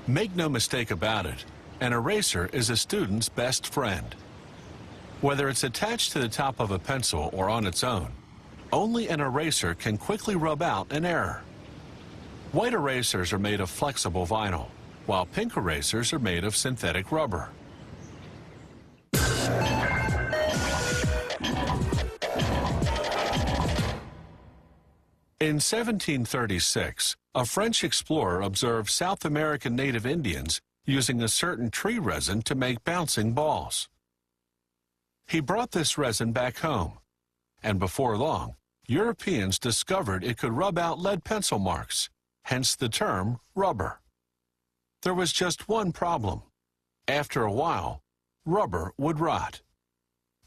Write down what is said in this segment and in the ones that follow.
Make no mistake about it, an eraser is a student's best friend. Whether it's attached to the top of a pencil or on its own, only an eraser can quickly rub out an error. White erasers are made of flexible vinyl, while pink erasers are made of synthetic rubber. In 1736, a French explorer observed South American native Indians using a certain tree resin to make bouncing balls. He brought this resin back home, and before long, Europeans discovered it could rub out lead pencil marks, hence the term rubber. There was just one problem. After a while, rubber would rot.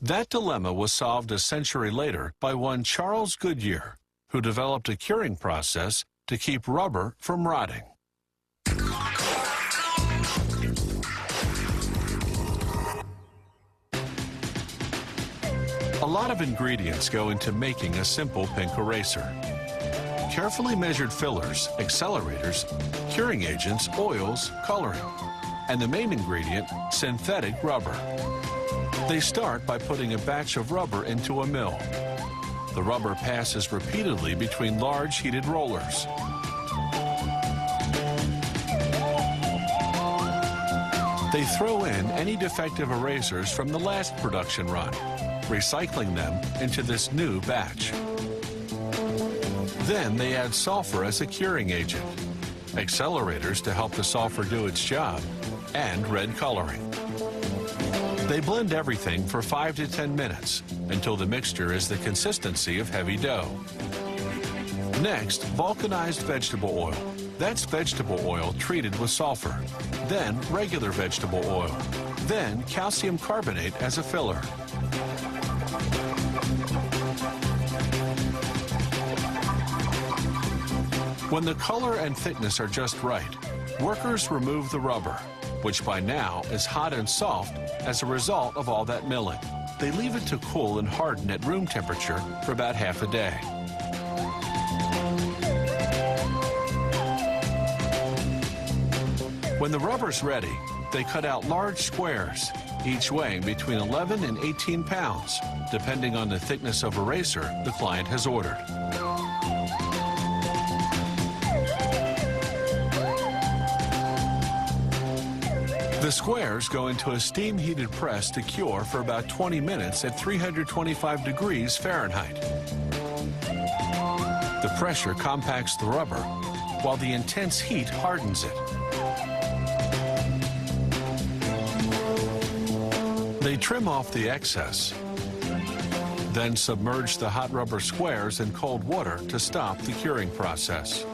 That dilemma was solved a century later by one Charles Goodyear, who developed a curing process to keep rubber from rotting. A lot of ingredients go into making a simple pink eraser. Carefully measured fillers, accelerators, curing agents, oils, coloring, and the main ingredient, synthetic rubber. They start by putting a batch of rubber into a mill. The rubber passes repeatedly between large heated rollers. They throw in any defective erasers from the last production run, recycling them into this new batch. Then they add sulfur as a curing agent, accelerators to help the sulfur do its job, and red coloring. They blend everything for 5 to 10 minutes until the mixture is the consistency of heavy dough. Next, vulcanized vegetable oil. That's vegetable oil treated with sulfur. Then regular vegetable oil. Then calcium carbonate as a filler. When the color and thickness are just right, workers remove the rubber, which by now is hot and soft as a result of all that milling. They leave it to cool and harden at room temperature for about half a day. When the rubber's ready, they cut out large squares, each weighing between 11 and 18 pounds, depending on the thickness of eraser the client has ordered. The squares go into a steam-heated press to cure for about 20 minutes at 325 degrees Fahrenheit. The pressure compacts the rubber, while the intense heat hardens it. They trim off the excess, then submerge the hot rubber squares in cold water to stop the curing process.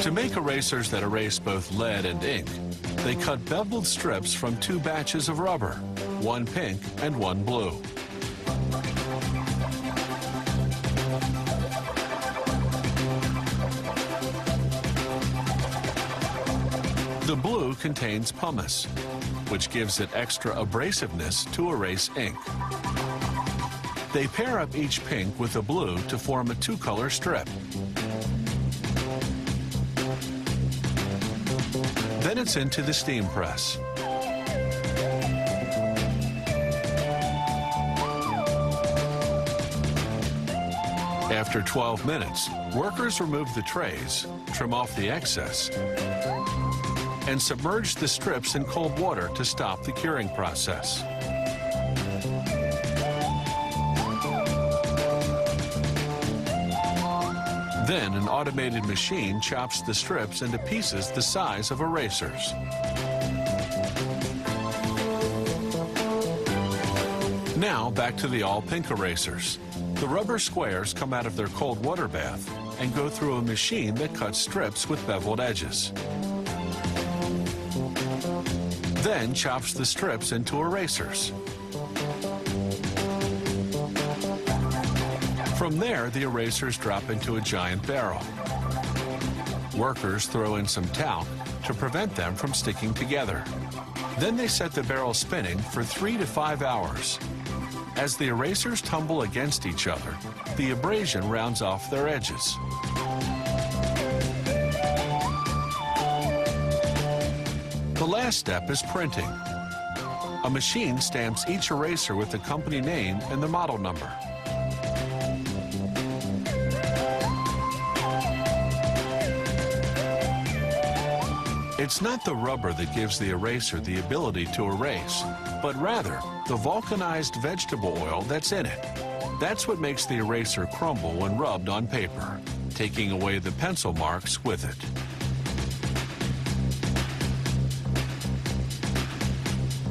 To make erasers that erase both lead and ink, they cut beveled strips from 2 batches of rubber, one pink and one blue. The blue contains pumice, which gives it extra abrasiveness to erase ink. They pair up each pink with the blue to form a 2-color strip. Then it's into the steam press. After 12 minutes, workers remove the trays, trim off the excess, and submerge the strips in cold water to stop the curing process. Then an automated machine chops the strips into pieces the size of erasers. Now back to the all-pink erasers. The rubber squares come out of their cold water bath and go through a machine that cuts strips with beveled edges. Then chops the strips into erasers. From there, the erasers drop into a giant barrel. Workers throw in some talc to prevent them from sticking together. Then they set the barrel spinning for 3 to 5 hours. As the erasers tumble against each other, the abrasion rounds off their edges. The last step is printing. A machine stamps each eraser with the company name and the model number. It's not the rubber that gives the eraser the ability to erase, but rather the vulcanized vegetable oil that's in it. That's what makes the eraser crumble when rubbed on paper, taking away the pencil marks with it.